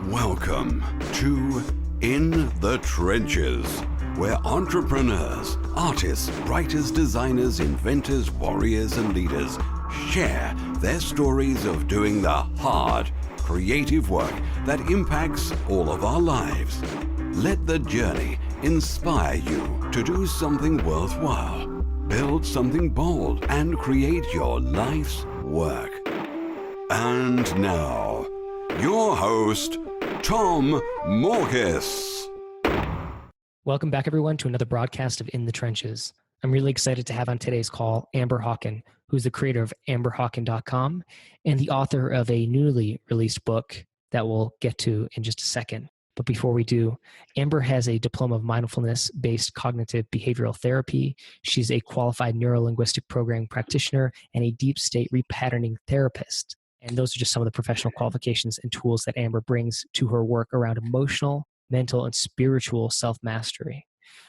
Welcome to In the Trenches, where entrepreneurs, artists, writers, designers, inventors, warriors, and leaders share their stories of doing the hard, creative work that impacts all of our lives. Let the journey inspire you to do something worthwhile, build something bold, and create your life's work. And now, your host, Tom Morkis. Welcome back, everyone, to another broadcast of In the Trenches. I'm really excited to have on today's call Amber Hawken, who's the creator of amberhawken.com and the author of a newly released book that we'll get to in just a second. But before we do, Amber has a diploma of mindfulness-based cognitive behavioral therapy. She's a qualified neuro-linguistic programming practitioner and a deep state repatterning therapist. And those are just some of the professional qualifications and tools that Amber brings to her work around emotional, mental, and spiritual self-mastery.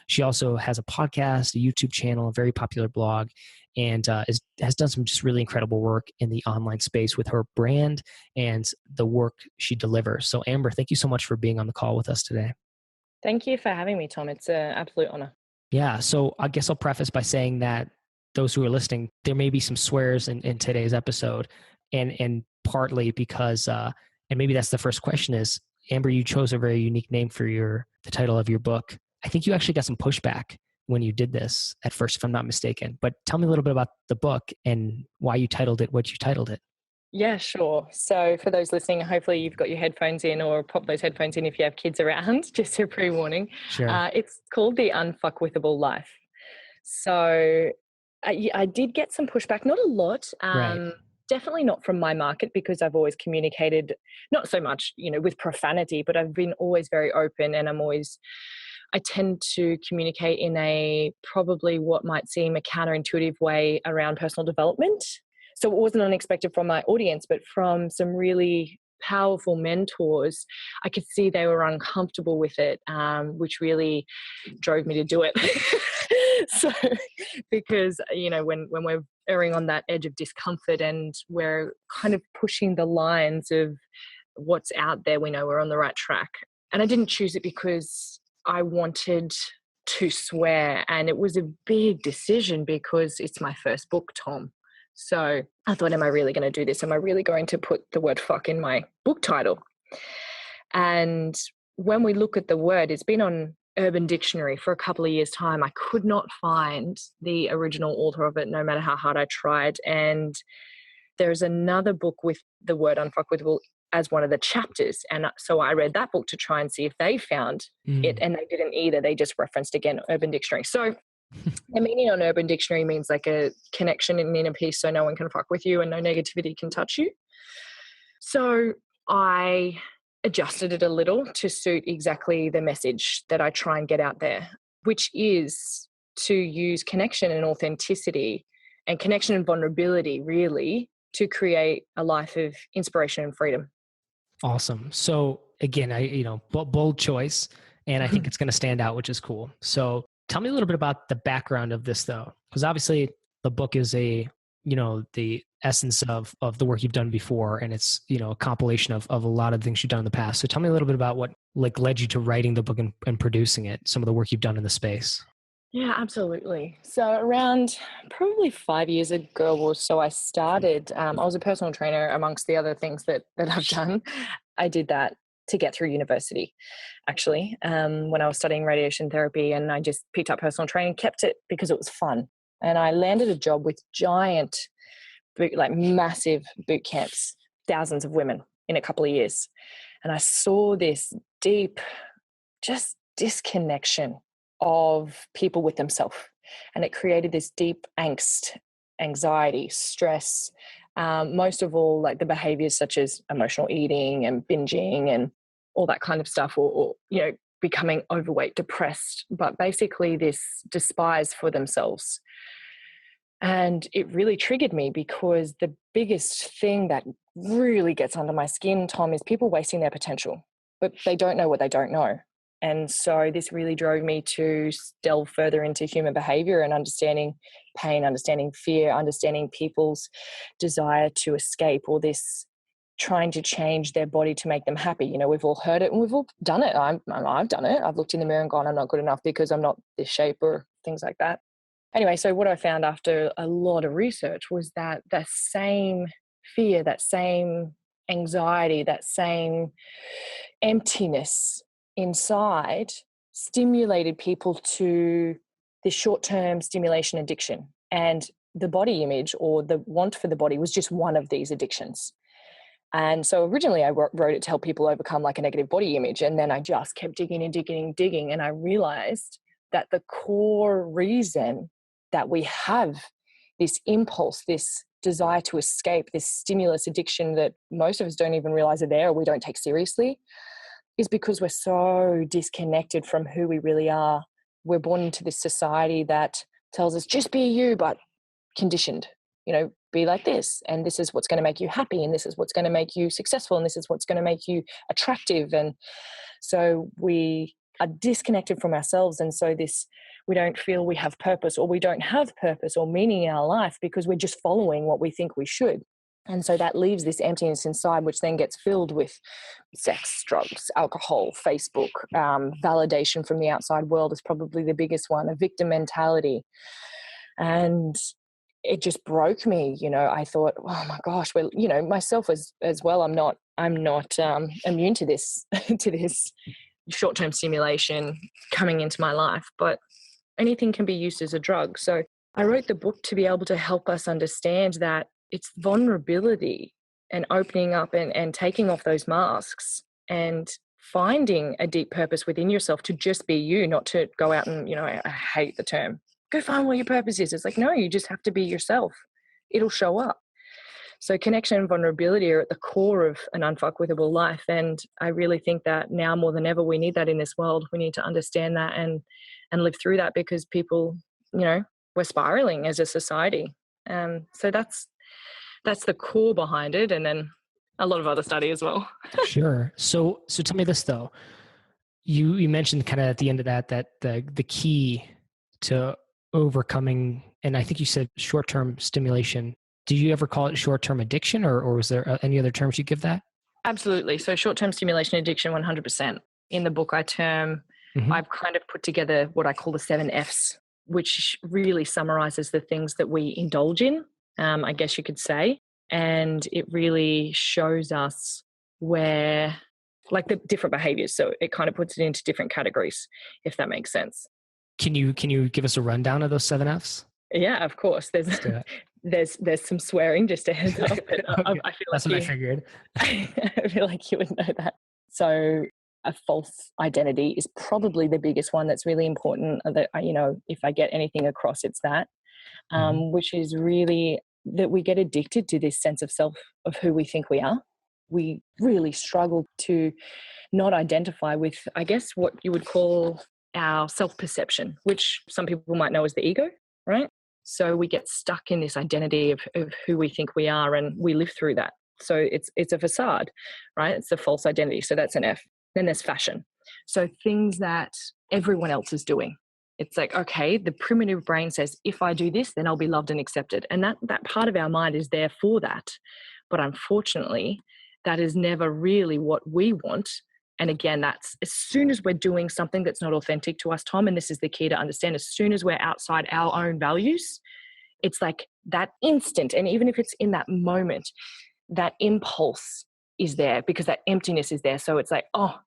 She also has a podcast, a YouTube channel, a very popular blog, and has done some just really incredible work in the online space with her brand and the work she delivers. So Amber, thank you so much for being on the call with us today. Thank you for having me, Tom. It's an absolute honor. Yeah, so I guess I'll preface by saying that those who are listening, there may be some swears in today's episode, and partly because, and maybe that's the first question is, Amber, you chose a very unique name for the title of your book. I think you actually got some pushback when you did this at first, if I'm not mistaken. But tell me a little bit about the book and why you titled it what you titled it. Yeah, sure. So for those listening, hopefully you've got your headphones in, or pop those headphones in if you have kids around, just a pre-warning. Sure. It's called The Unfuckwithable Life. So I did get some pushback, not a lot. Right. Definitely not from my market, because I've always communicated, not so much, with profanity, but I've been always very open, and I tend to communicate in a probably what might seem a counterintuitive way around personal development. So it wasn't unexpected from my audience, but from some really powerful mentors, I could see they were uncomfortable with it, which really drove me to do it. So, because, when we're erring on that edge of discomfort and we're kind of pushing the lines of what's out there, we know we're on the right track. And I didn't choose it because I wanted to swear, and it was a big decision because it's my first book, Tom. So I thought, am I really going to do this? Am I really going to put the word fuck in my book title? And when we look at the word, it's been on Urban Dictionary for a couple of years' time. I could not find the original author of it, no matter how hard I tried. And there's another book with the word unfuckwithable as one of the chapters. And so I read that book to try and see if they found it, and they didn't either. They just referenced, again, Urban Dictionary. So the meaning on Urban Dictionary means like a connection and inner peace, so no one can fuck with you and no negativity can touch you. So I adjusted it a little to suit exactly the message that I try and get out there, which is to use connection and authenticity and connection and vulnerability, really, to create a life of inspiration and freedom. Awesome. So again, bold choice, and I think it's going to stand out, which is cool. So tell me a little bit about the background of this, though, because obviously the book is the essence of the work you've done before, and it's, a compilation of a lot of things you've done in the past. So tell me a little bit about what led you to writing the book and producing it, some of the work you've done in the space. Yeah, absolutely. So around probably 5 years ago or so, I started, I was a personal trainer amongst the other things that I've done. I did that to get through university, actually, when I was studying radiation therapy, and I just picked up personal training, kept it because it was fun. And I landed a job with massive boot camps, thousands of women in a couple of years. And I saw this deep, just disconnection of people with themselves. And it created this deep angst, anxiety, stress, most of all, like the behaviors such as emotional eating and binging and all that kind of stuff, or becoming overweight, depressed, but basically this despise for themselves. And it really triggered me, because the biggest thing that really gets under my skin, Tom, is people wasting their potential, but they don't know what they don't know. And so this really drove me to delve further into human behavior and understanding pain, understanding fear, understanding people's desire to escape, or this trying to change their body to make them happy. You know, we've all heard it and we've all done it. I've done it. I've looked in the mirror and gone, I'm not good enough because I'm not this shape or things like that. Anyway, so what I found after a lot of research was that that same fear, that same anxiety, that same emptiness inside stimulated people to this short-term stimulation addiction. And the body image or the want for the body was just one of these addictions. And so originally I wrote it to help people overcome like a negative body image. And then I just kept digging and digging and digging. And I realized that the core reason that we have this impulse, this desire to escape, this stimulus addiction that most of us don't even realize are there or we don't take seriously, is because we're so disconnected from who we really are. We're born into this society that tells us just be you, but conditioned, you know, be like this, and this is what's going to make you happy, and this is what's going to make you successful, and this is what's going to make you attractive. And so we are disconnected from ourselves, and so we don't feel we have purpose, or we don't have purpose or meaning in our life because we're just following what we think we should. And so that leaves this emptiness inside, which then gets filled with sex, drugs, alcohol, Facebook, validation from the outside world is probably the biggest one, a victim mentality. And it just broke me. You know, I thought, oh my gosh, well, you know, myself as well, I'm not immune to this, to this short-term stimulation coming into my life, but anything can be used as a drug. So I wrote the book to be able to help us understand that it's vulnerability and opening up and taking off those masks and finding a deep purpose within yourself to just be you, not to go out and, you know, I hate the term, go find what your purpose is. It's like, no, you just have to be yourself. It'll show up. So connection and vulnerability are at the core of an unfuckwithable life. And I really think that now more than ever, we need that in this world. We need to understand that and live through that, because people, you know, we're spiraling as a society. So that's the core behind it. And then a lot of other study as well. Sure. So tell me this though. You mentioned kind of at the end of that the key to overcoming, and I think you said short-term stimulation. Do you ever call it short-term addiction, or was there any other terms you give that? Absolutely. So short-term stimulation addiction, 100%. In the book, I've kind of put together what I call the 7 Fs, which really summarizes the things that we indulge in, I guess you could say. And it really shows us where, like, the different behaviors. So it kind of puts it into different categories, if that makes sense. Can you give us a rundown of those 7 Fs? Yeah, of course. There's some swearing, just a heads up. But okay. I feel that's like what I figured. I feel like you would know that. So a false identity is probably the biggest one that's really important. That, you know, if I get anything across, it's that, which is really that we get addicted to this sense of self, of who we think we are. We really struggle to not identify with, I guess, what you would call our self-perception, which some people might know as the ego, right? So we get stuck in this identity of who we think we are, and we live through that. So it's a facade, right? It's a false identity. So that's an F. Then there's fashion. So things that everyone else is doing. It's like, okay, the primitive brain says, if I do this, then I'll be loved and accepted. And that part of our mind is there for that. But unfortunately, that is never really what we want. And again, that's as soon as we're doing something that's not authentic to us, Tom, and this is the key to understand, as soon as we're outside our own values, it's like that instant. And even if it's in that moment, that impulse is there because that emptiness is there. So it's like, oh,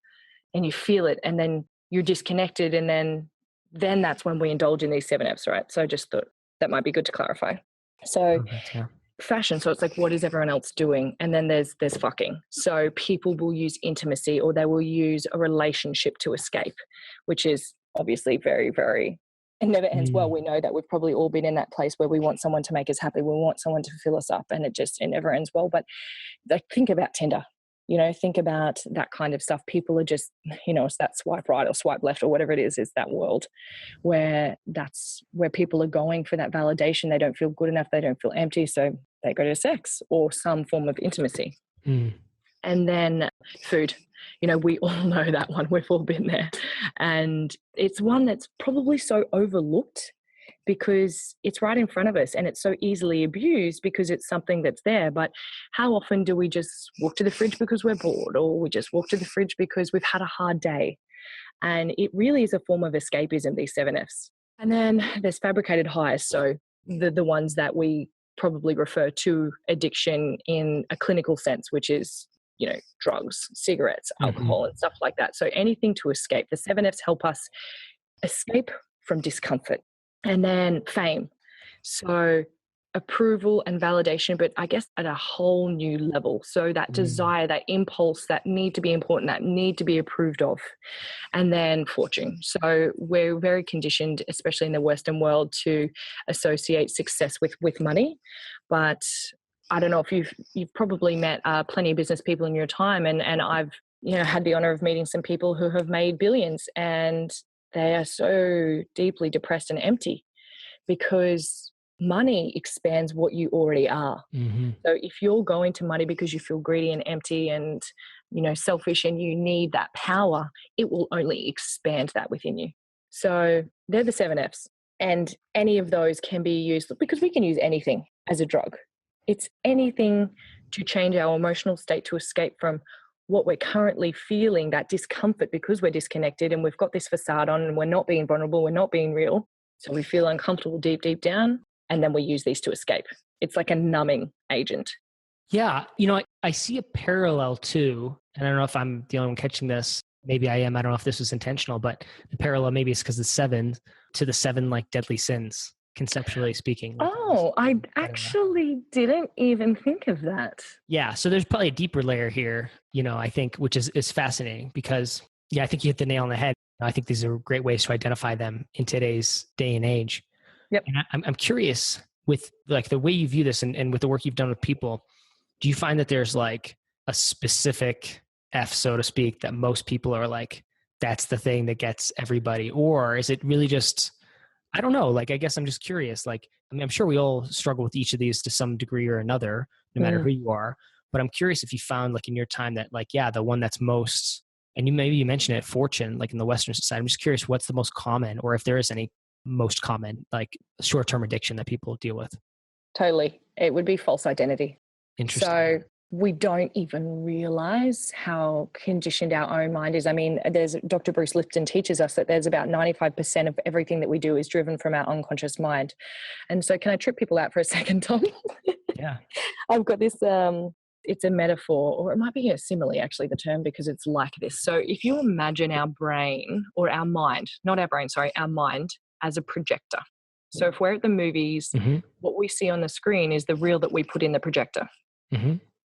and you feel it, and then you're disconnected. And then that's when we indulge in these 7 Fs, right? So I just thought that might be good to clarify. So fashion. So it's like, what is everyone else doing? And then there's fucking. So people will use intimacy, or they will use a relationship to escape, which is obviously very, very, it never ends well. We know that we've probably all been in that place where we want someone to make us happy. We want someone to fill us up, and it never ends well. But like, think about Tinder, you know, think about that kind of stuff. People are just, you know, it's that swipe right or swipe left or whatever it is that world where that's where people are going for that validation. They don't feel good enough. They don't feel empty. So they go to sex or some form of intimacy. And then food, you know, we all know that one. We've all been there. And it's one that's probably so overlooked because it's right in front of us and it's so easily abused because it's something that's there. But how often do we just walk to the fridge because we're bored, or we just walk to the fridge because we've had a hard day? And it really is a form of escapism, these 7Fs. And then there's fabricated highs. So the ones that we probably refer to addiction in a clinical sense, which is, drugs, cigarettes, alcohol, and stuff like that. So anything to escape. The 7Fs help us escape from discomfort. And then fame. So approval and validation, but I guess at a whole new level. So that desire, that impulse, that need to be important, that need to be approved of. And then fortune. So we're very conditioned, especially in the Western world, to associate success with money. But I don't know if you've probably met plenty of business people in your time, and I've had the honor of meeting some people who have made billions, and they are so deeply depressed and empty because money expands what you already are. So if you're going to money because you feel greedy and empty and selfish and you need that power, it will only expand that within you. So they're the 7Fs, and any of those can be used because we can use anything as a drug. It's anything to change our emotional state, to escape from what we're currently feeling, that discomfort because we're disconnected and we've got this facade on and we're not being vulnerable, we're not being real. So we feel uncomfortable deep down, and then we use these to escape. It's like a numbing agent. Yeah. I see a parallel too, and I don't know if I'm the only one catching this. Maybe I am. I don't know if this was intentional, but the parallel maybe is because the 7 to the 7 like deadly sins, conceptually speaking. I actually didn't even think of that. Yeah. So there's probably a deeper layer here, I think, which is fascinating because, I think you hit the nail on the head. I think these are great ways to identify them in today's day and age. Yep. And I'm curious with like the way you view this and with the work you've done with people, do you find that there's like a specific F, so to speak, that most people are like, that's the thing that gets everybody? Or is it really just, I don't know, like, I guess I'm just curious. Like, I'm sure we all struggle with each of these to some degree or another, no matter who you are. But I'm curious if you found like in your time that like, the one that's most, and you mentioned it, fortune, like in the Western society. I'm just curious what's the most common, or if there is any most common, like short-term addiction that people deal with. Totally. It would be false identity. Interesting. So we don't even realize how conditioned our own mind is. I mean, Dr. Bruce Lipton teaches us that there's about 95% of everything that we do is driven from our unconscious mind. And so can I trip people out for a second, Tom? Yeah. I've got this, it's a metaphor, or it might be a simile, actually, the term, because it's like this. So if you imagine our brain, or our mind, not our brain, sorry, our mind as a projector. So if we're at the movies, what we see on the screen is the reel that we put in the projector.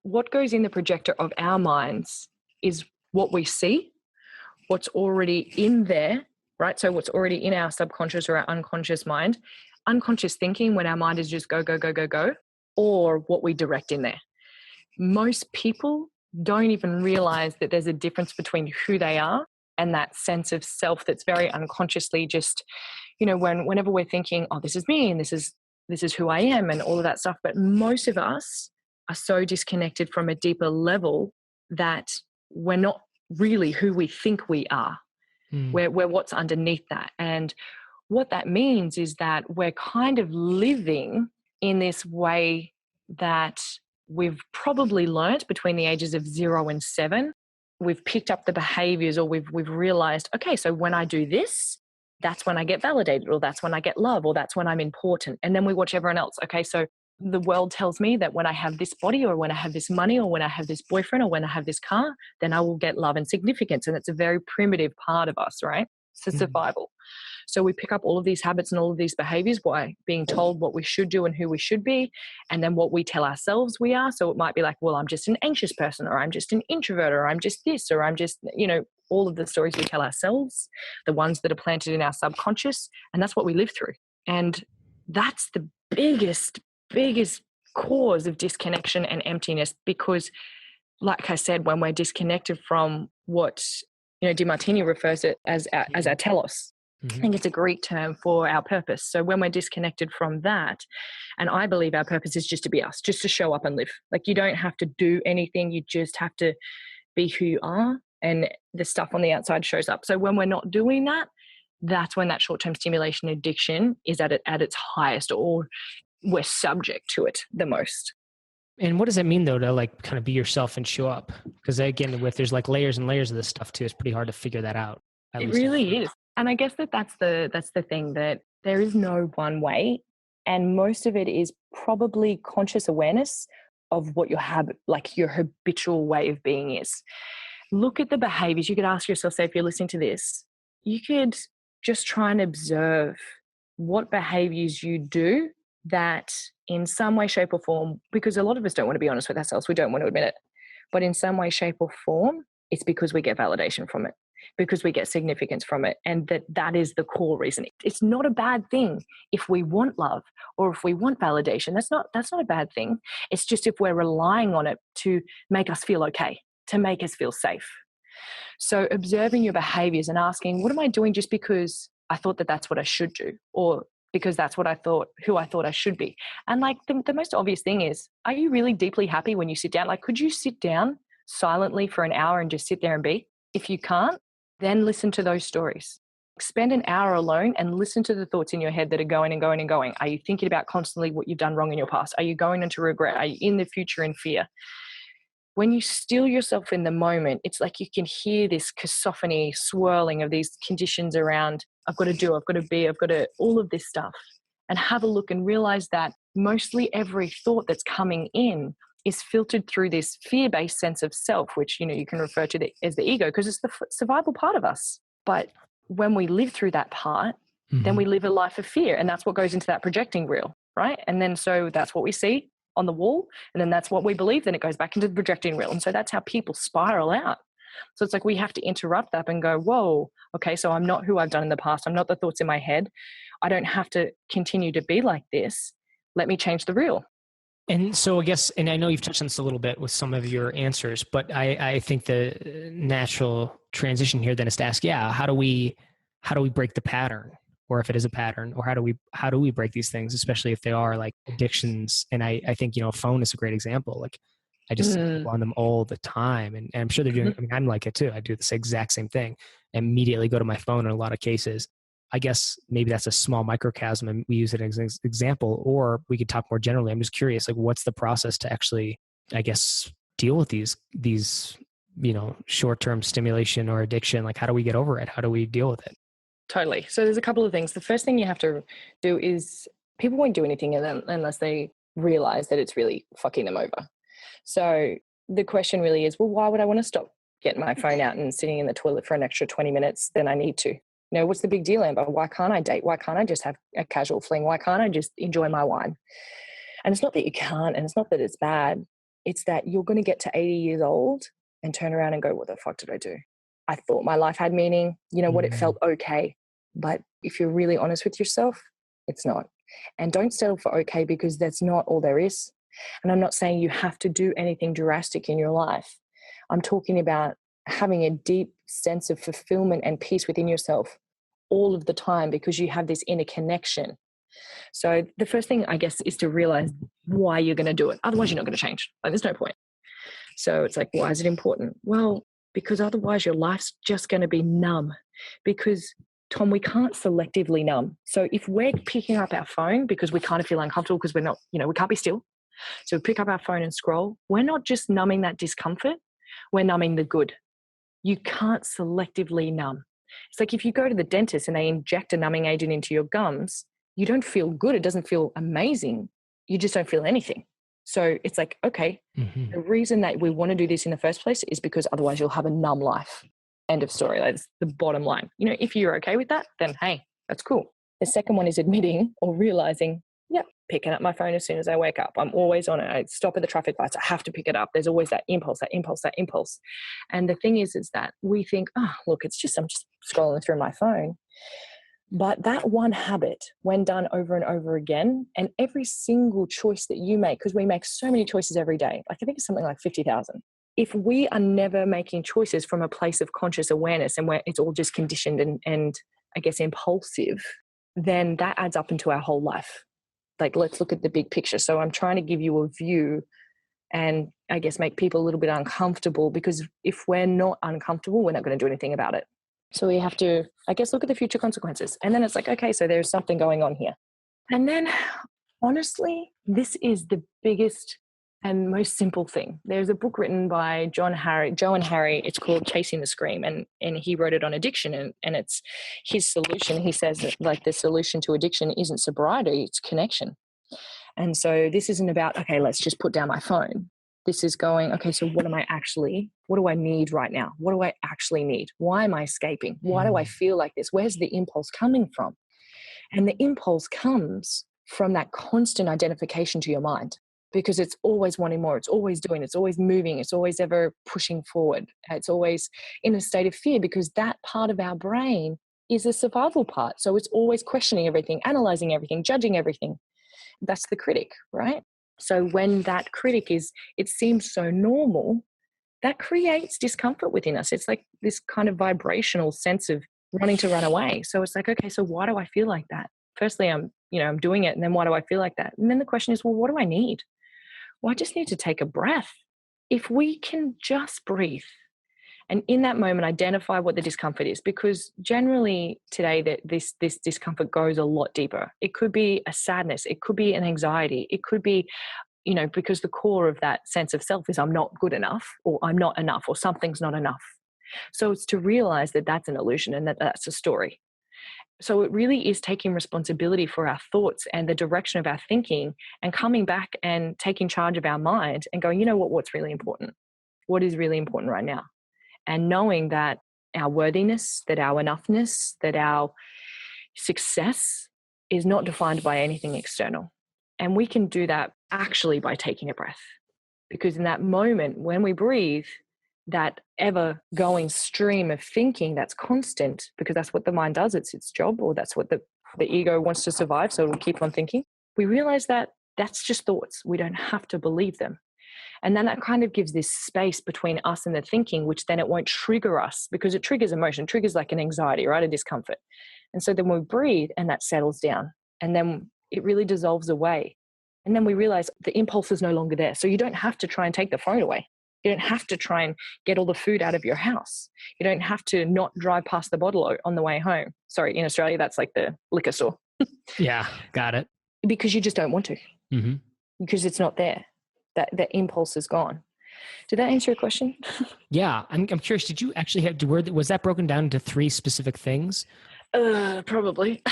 What goes in the projector of our minds is what we see, what's already in there, right? So what's already in our subconscious or our unconscious mind, unconscious thinking when our mind is just go, go, go, go, go, or what we direct in there. Most people don't even realize that there's a difference between who they are and that sense of self that's very unconsciously just, whenever we're thinking, oh, this is me and this is who I am and all of that stuff. But most of us are so disconnected from a deeper level that we're not really who we think we are. We're what's underneath that. And what that means is that we're kind of living in this way that we've probably learnt between the ages of 0 and 7. We've picked up the behaviors, or we've realized, okay, so when I do this, that's when I get validated, or that's when I get love, or that's when I'm important. And then we watch everyone else. Okay, so the world tells me that when I have this body, or when I have this money, or when I have this boyfriend, or when I have this car, then I will get love and significance. And it's a very primitive part of us, right? It's survival. So we pick up all of these habits and all of these behaviors by being told what we should do and who we should be, and then what we tell ourselves we are. So it might be like, well, I'm just an anxious person, or I'm just an introvert, or I'm just this, or I'm just, all of the stories we tell ourselves, the ones that are planted in our subconscious, and that's what we live through. And that's the biggest cause of disconnection and emptiness, because like I said, when we're disconnected from what, DiMartini refers to it as our telos. I think it's a Greek term for our purpose. So when we're disconnected from that, and I believe our purpose is just to be us, just to show up and live. Like, you don't have to do anything. You just have to be who you are, and the stuff on the outside shows up. So when we're not doing that, that's when that short-term stimulation addiction is at its highest, or we're subject to it the most. And what does that mean though, to like kind of be yourself and show up? Because again, there's like layers and layers of this stuff too, it's pretty hard to figure that out. It really is. And I guess that's the thing, that there is no one way. And most of it is probably conscious awareness of what your habit, like your habitual way of being is. Look at the behaviors. You could ask yourself, say, if you're listening to this, you could just try and observe what behaviors you do that in some way, shape or form, because a lot of us don't want to be honest with ourselves. We don't want to admit it. But in some way, shape or form, it's because we get validation from it, because we get significance from it. And that is the core reason. It's not a bad thing if we want love or if we want validation. That's not a bad thing. It's just if we're relying on it to make us feel okay, to make us feel safe. So observing your behaviors and asking, what am I doing just because I thought that that's what I should do, or because that's what I thought, who I thought I should be? And like the most obvious thing is, are you really deeply happy when you sit down? Like, could you sit down silently for an hour and just sit there and be? If you can't, then listen to those stories. Spend an hour alone and listen to the thoughts in your head that are going and going and going. Are you thinking about constantly what you've done wrong in your past? Are you going into regret? Are you in the future in fear? When you still yourself in the moment, it's like you can hear this cacophony swirling of these conditions around, I've got to do, I've got to be, I've got to, all of this stuff. And have a look and realize that mostly every thought that's coming in is filtered through this fear-based sense of self, which, you can refer to as the ego, because it's the survival part of us. But when we live through that part, then we live a life of fear. And that's what goes into that projecting reel, right? And then so that's what we see on the wall, and then that's what we believe, then it goes back into the projecting reel. And so that's how people spiral out. So it's like we have to interrupt that and go, whoa, okay, so I'm not who I've done in the past. I'm not the thoughts in my head. I don't have to continue to be like this. Let me change the reel. And so I guess, and I know you've touched on this a little bit with some of your answers, but I think the natural transition here then is to ask, how do we break the pattern? Or if it is a pattern, or how do we break these things, especially if they are like addictions? And I think, phone is a great example. Like I just see people on them all the time, and I'm sure they're doing, I'm like it too. I do this exact same thing. I immediately go to my phone in a lot of cases. I guess maybe that's a small microcosm and we use it as an example, or we could talk more generally. I'm just curious, like what's the process to actually, I guess, deal with these, short-term stimulation or addiction? Like how do we get over it? How do we deal with it? Totally. So there's a couple of things. The first thing you have to do is, people won't do anything unless they realize that it's really fucking them over. So the question really is, well, why would I want to stop getting my phone out and sitting in the toilet for an extra 20 minutes than I need to? What's the big deal, Amber? Why can't I date? Why can't I just have a casual fling? Why can't I just enjoy my wine? And it's not that you can't, and it's not that it's bad. It's that you're going to get to 80 years old and turn around and go, what the fuck did I do? I thought my life had meaning. What, it felt okay. But if you're really honest with yourself, it's not. And don't settle for okay, because that's not all there is. And I'm not saying you have to do anything drastic in your life. I'm talking about having a deep sense of fulfillment and peace within yourself all of the time, because you have this inner connection. So the first thing, I guess, is to realize why you're going to do it. Otherwise, you're not going to change. Like, there's no point. So it's like, why is it important? Well, because otherwise your life's just going to be numb. Because, Tom, we can't selectively numb. So if we're picking up our phone because we kind of feel uncomfortable because we're not, we can't be still. So we pick up our phone and scroll. We're not just numbing that discomfort. We're numbing the good. You can't selectively numb. It's like if you go to the dentist and they inject a numbing agent into your gums, you don't feel good. It doesn't feel amazing. You just don't feel anything. So it's like, okay, the reason that we want to do this in the first place is because otherwise you'll have a numb life. End of story. That's the bottom line. If you're okay with that, then hey, that's cool. The second one is admitting or realizing, picking up my phone as soon as I wake up. I'm always on it. I stop at the traffic lights. I have to pick it up. There's always that impulse. And the thing is that we think, look, I'm just scrolling through my phone. But that one habit, when done over and over again, and every single choice that you make, because we make so many choices every day, like I think it's something like 50,000. If we are never making choices from a place of conscious awareness and where it's all just conditioned and I guess impulsive, then that adds up into our whole life. Like, let's look at the big picture. So I'm trying to give you a view and I guess make people a little bit uncomfortable, because if we're not uncomfortable, we're not going to do anything about it. So we have to, I guess, look at the future consequences. And then it's like, okay, so there's something going on here. And then honestly, this is the biggest and most simple thing. There's a book written by Joe and Harry. It's called Chasing the Scream. And he wrote it on addiction. And it's his solution. He says that like the solution to addiction isn't sobriety, it's connection. And so this isn't about, okay, let's just put down my phone. This is going, okay, so what do I need right now? What do I actually need? Why am I escaping? Why do I feel like this? Where's the impulse coming from? And the impulse comes from that constant identification to your mind, because it's always wanting more. It's always doing, it's always moving. It's always ever pushing forward. It's always in a state of fear, because that part of our brain is a survival part. So it's always questioning everything, analyzing everything, judging everything. That's the critic, right? So when that critic it seems so normal, that creates discomfort within us. It's like this kind of vibrational sense of wanting to run away. So it's like, okay, so why do I feel like that? Firstly, I'm doing it. And then why do I feel like that? And then the question is, well, what do I need? Well, I just need to take a breath. If we can just breathe and in that moment identify what the discomfort is, because generally today that this discomfort goes a lot deeper. It could be a sadness, it could be an anxiety, it could be, because the core of that sense of self is I'm not good enough, or I'm not enough, or something's not enough. So it's to realize that that's an illusion and that that's a story. So it really is taking responsibility for our thoughts and the direction of our thinking, and coming back and taking charge of our mind and going, what's really important? What is really important right now? And knowing that our worthiness, that our enoughness, that our success is not defined by anything external. And we can do that actually by taking a breath. Because in that moment, when we breathe, that ever going stream of thinking that's constant, because that's what the mind does, it's its job, or that's what the ego wants to survive, so it'll keep on thinking. We realize that that's just thoughts. We don't have to believe them. And then that kind of gives this space between us and the thinking, which then it won't trigger us, because it triggers emotion, triggers like an anxiety, right? A discomfort. And so then we breathe and that settles down, and then it really dissolves away. And then we realize the impulse is no longer there. So you don't have to try and take the phone away. You don't have to try and get all the food out of your house. You don't have to not drive past the bottle on the way home. Sorry, in Australia, that's like the liquor store. Yeah, got it. Because you just don't want to. Mm-hmm. Because it's not there. That impulse is gone. Did that answer your question? Yeah, I'm curious. Did you actually was that broken down into 3 specific things? Probably.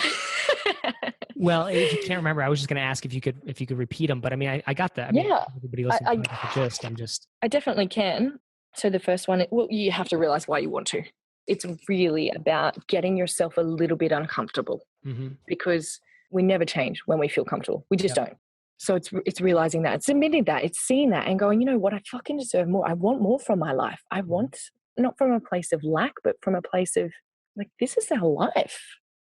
Well, if you can't remember, I was just going to ask if you could repeat them. But I mean, I got that. I mean, everybody listening to the gist. I definitely can. So the first one, well, you have to realize why you want to. It's really about getting yourself a little bit uncomfortable, because we never change when we feel comfortable. We just don't. So it's realizing that, it's admitting that, it's seeing that and going, what, I fucking deserve more. I want more from my life. I want, not from a place of lack, but from a place of like, this is our life.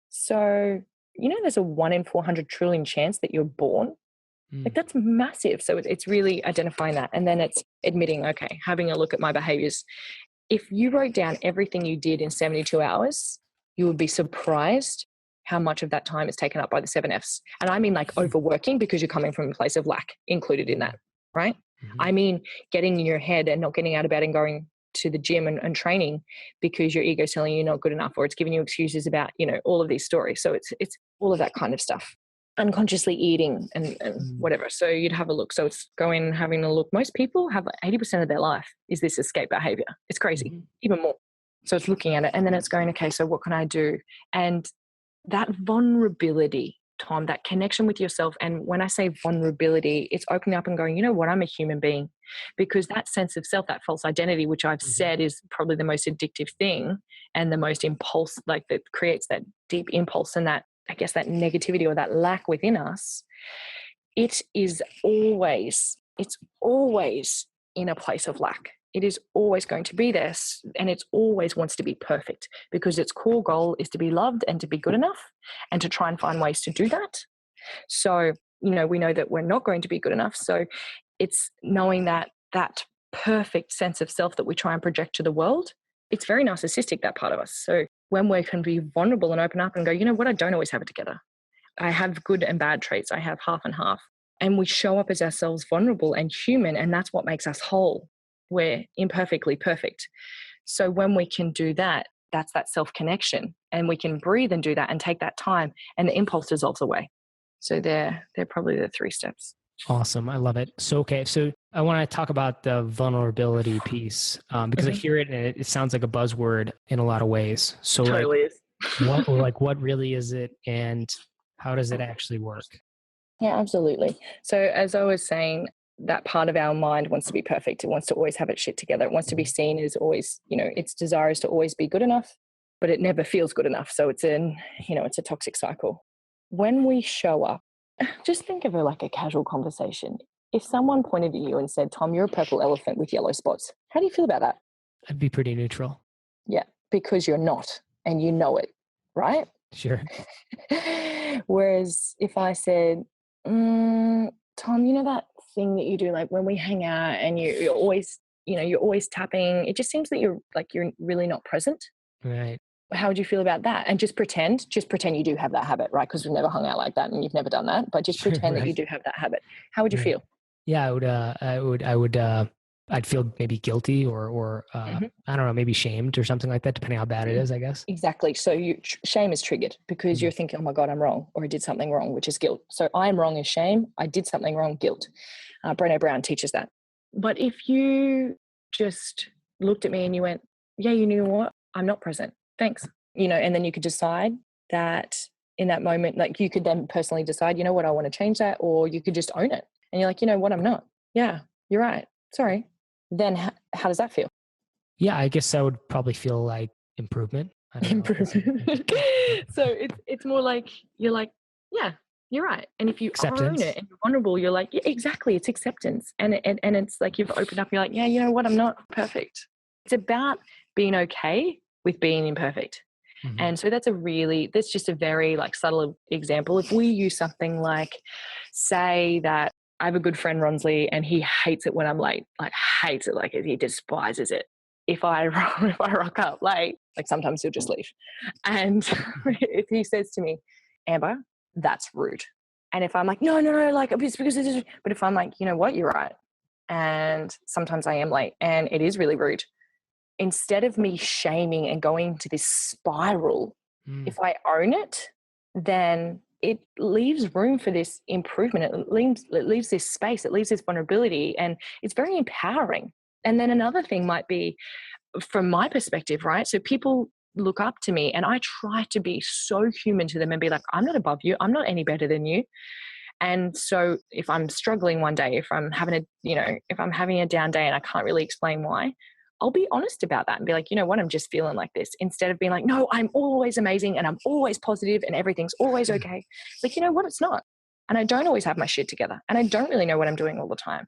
So, there's a 1 in 400 trillion chance that you're born. Like that's massive. So it's really identifying that. And then it's admitting, okay, having a look at my behaviors. If you wrote down everything you did in 72 hours, you would be surprised how much of that time is taken up by the 7 Fs. And I mean like overworking, because you're coming from a place of lack included in that, right? I mean getting in your head and not getting out of bed and going to the gym and training because your ego's telling you you're not good enough, or it's giving you excuses about, all of these stories. So it's all of that kind of stuff. Unconsciously eating and whatever. So you'd have a look. So it's going and having a look. Most people have 80% of their life is this escape behavior. It's crazy, even more. So it's looking at it and then it's going, okay, so what can I do? And that vulnerability, Tom, that connection with yourself. And when I say vulnerability, it's opening up and going, you know what, I'm a human being. Because that sense of self, that false identity, which I've said is probably the most addictive thing and the most impulse, like that creates that deep impulse and that, I guess, that negativity or that lack within us, it's always in a place of lack. It is always going to be there, and it always wants to be perfect, because its core goal is to be loved and to be good enough and to try and find ways to do that. So, we know that we're not going to be good enough. So it's knowing that perfect sense of self that we try and project to the world, it's very narcissistic, that part of us. So when we can be vulnerable and open up and go, you know what, I don't always have it together. I have good and bad traits. I have half and half. And we show up as ourselves vulnerable and human, and that's what makes us whole. We're imperfectly perfect. So when we can do that, that's that self-connection. And we can breathe and do that and take that time, and the impulse dissolves away. So they're probably the 3 steps. Awesome. I love it. So, okay. So I want to talk about the vulnerability piece because I hear it and it sounds like a buzzword in a lot of ways. So Totally is. what really is it and how does it actually work? Yeah, absolutely. So as I was saying, that part of our mind wants to be perfect. It wants to always have its shit together. It wants to be seen as always, its desire is to always be good enough, but it never feels good enough. So it's it's a toxic cycle. When we show up, just think of it like a casual conversation. If someone pointed at you and said, Tom, you're a purple elephant with yellow spots, how do you feel about that? I'd be pretty neutral. Yeah, because you're not, and you know it, right? Sure. Whereas if I said, Tom, you know that thing that you do, like when we hang out and you're always, you're always tapping, it just seems that you're really not present. Right. How would you feel about that? And just pretend you do have that habit, right? Because we've never hung out like that and you've never done that, but just pretend that you do have that habit. How would you feel? Yeah, I'd feel maybe guilty or I don't know, maybe shamed or something like that, depending how bad it is, I guess. Exactly. So shame is triggered because you're thinking, oh my God, I'm wrong, or I did something wrong, which is guilt. So I'm wrong is shame. I did something wrong, guilt. Breno Brown teaches that. But if you just looked at me and you went, yeah, you know what? I'm not present. Thanks. And then you could decide that in that moment, like you could then personally decide, you know what, I want to change that, or you could just own it. And you're like, you know what, I'm not. Yeah, you're right. Sorry. Then how does that feel? Yeah, I guess that would probably feel like improvement. Improvement. So it's more like, you're like, yeah, you're right. And if you own it and you're vulnerable, you're like, yeah, exactly. It's acceptance. And it's like you've opened up, you're like, yeah, you know what, I'm not perfect. It's about being okay with being imperfect. Mm-hmm. And so that's just a very like subtle example. If we use something like, say that I have a good friend, Ronsley, and he hates it when I'm late, like hates it, like he despises it. If I rock up late, like sometimes he'll just leave. And if he says to me, Amber, that's rude. And if I'm like, no, like it's because it is, but if I'm like, you know what, you're right. And sometimes I am late and it is really rude. Instead of me shaming and going to this spiral, if I own it, then it leaves room for this improvement. It leaves this space. It leaves this vulnerability, and it's very empowering. And then another thing might be, from my perspective, right? So people look up to me, and I try to be so human to them and be like, I'm not above you. I'm not any better than you. And so if I'm struggling one day, if I'm having a down day and I can't really explain why, I'll be honest about that and be like, you know what, I'm just feeling like this, instead of being like, no, I'm always amazing and I'm always positive and everything's always okay. Like, you know what, it's not. And I don't always have my shit together. And I don't really know what I'm doing all the time.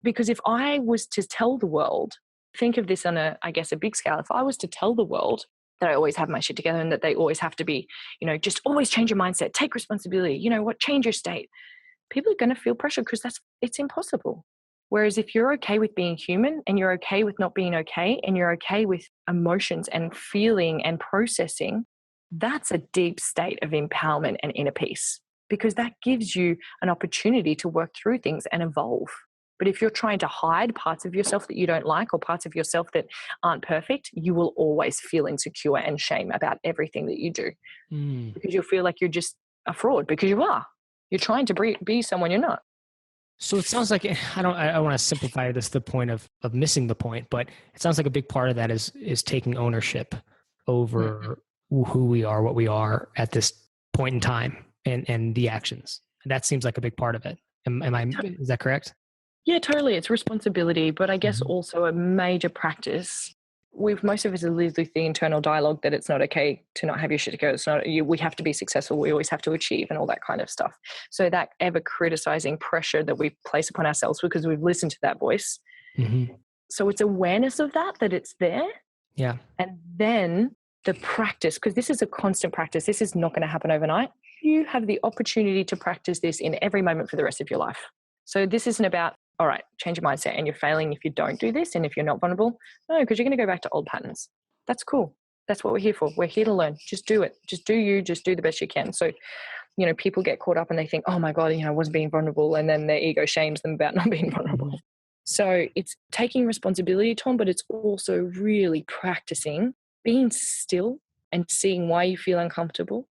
Because if I was to tell the world, think of this on a big scale. If I was to tell the world that I always have my shit together and that they always have to be, just always change your mindset, take responsibility, change your state, people are going to feel pressure because it's impossible. Whereas if you're okay with being human and you're okay with not being okay and you're okay with emotions and feeling and processing, that's a deep state of empowerment and inner peace, because that gives you an opportunity to work through things and evolve. But if you're trying to hide parts of yourself that you don't like or parts of yourself that aren't perfect, you will always feel insecure and shame about everything that you do because you'll feel like you're just a fraud, because you are. You're trying to be someone you're not. So it sounds like, I want to simplify this to the point of missing the point, but it sounds like a big part of that is taking ownership over who we are, what we are at this point in time, and the actions. And that seems like a big part of it. Is that correct? Yeah, totally. It's responsibility, but I guess also a major practice. Most of us have lived with the internal dialogue that it's not okay to not have your shit together. It's not we have to be successful. We always have to achieve and all that kind of stuff. So that ever criticizing pressure that we place upon ourselves because we've listened to that voice. Mm-hmm. So it's awareness of that it's there. Yeah. And then the practice, because this is a constant practice. This is not going to happen overnight. You have the opportunity to practice this in every moment for the rest of your life. So this isn't about, all right, change your mindset and you're failing if you don't do this and if you're not vulnerable. No, because you're going to go back to old patterns. That's cool. That's what we're here for. We're here to learn. Just do it. Just do you. Just do the best you can. So, people get caught up and they think, oh my God, I wasn't being vulnerable. And then their ego shames them about not being vulnerable. So it's taking responsibility, Tom, but it's also really practicing being still and seeing why you feel uncomfortable,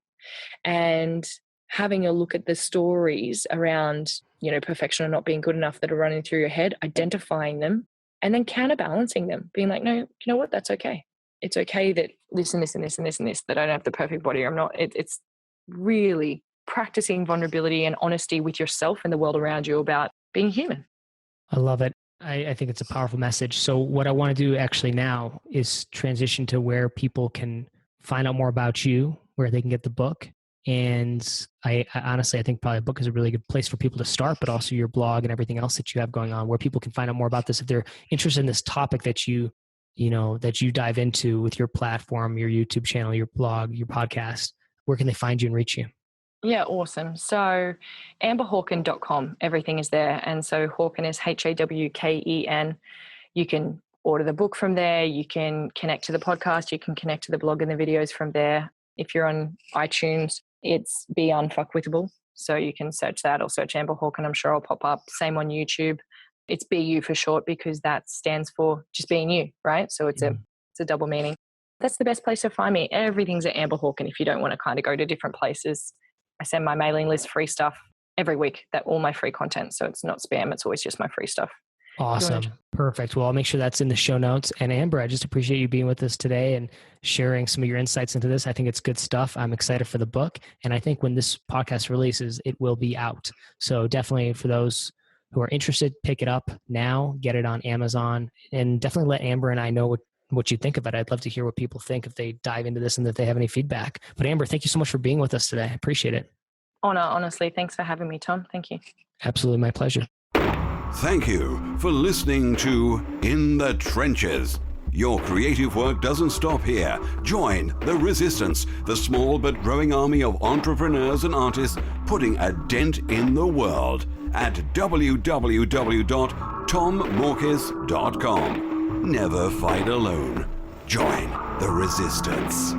and having a look at the stories around, perfection or not being good enough that are running through your head, identifying them, and then counterbalancing them, being like, no, you know what, that's okay. It's okay that this and this and this and this and this, that I don't have the perfect body. I'm not, it's really practicing vulnerability and honesty with yourself and the world around you about being human. I love it. I think it's a powerful message. So what I want to do actually now is transition to where people can find out more about you, where they can get the book. And I honestly, I think probably a book is a really good place for people to start, but also your blog and everything else that you have going on, where people can find out more about this. If they're interested in this topic that you dive into with your platform, your YouTube channel, your blog, your podcast, where can they find you and reach you? Yeah, awesome. So amberhawken.com, everything is there. And so Hawken is Hawken. You can order the book from there. You can connect to the podcast. You can connect to the blog and the videos from there. If you're on iTunes, it's Be Unfuckwithable. So you can search that or search Amber Hawken. I'm sure I'll pop up. Same on YouTube. It's BU for short because that stands for just being you, right? So it's a double meaning. That's the best place to find me. Everything's at Amber Hawken if you don't want to kind of go to different places. I send my mailing list free stuff every week, that all my free content. So it's not spam. It's always just my free stuff. Awesome. Perfect. Well, I'll make sure that's in the show notes. And Amber, I just appreciate you being with us today and sharing some of your insights into this. I think it's good stuff. I'm excited for the book. And I think when this podcast releases, it will be out. So definitely for those who are interested, pick it up now, get it on Amazon, and definitely let Amber and I know what you think of it. I'd love to hear what people think if they dive into this and if they have any feedback. But Amber, thank you so much for being with us today. I appreciate it. Honor, honestly. Thanks for having me, Tom. Thank you. Absolutely. My pleasure. Thank you for listening to In the Trenches. Your creative work doesn't stop here. Join the resistance, the small but growing army of entrepreneurs and artists putting a dent in the world at www.tommorkis.com. Never fight alone. Join the resistance.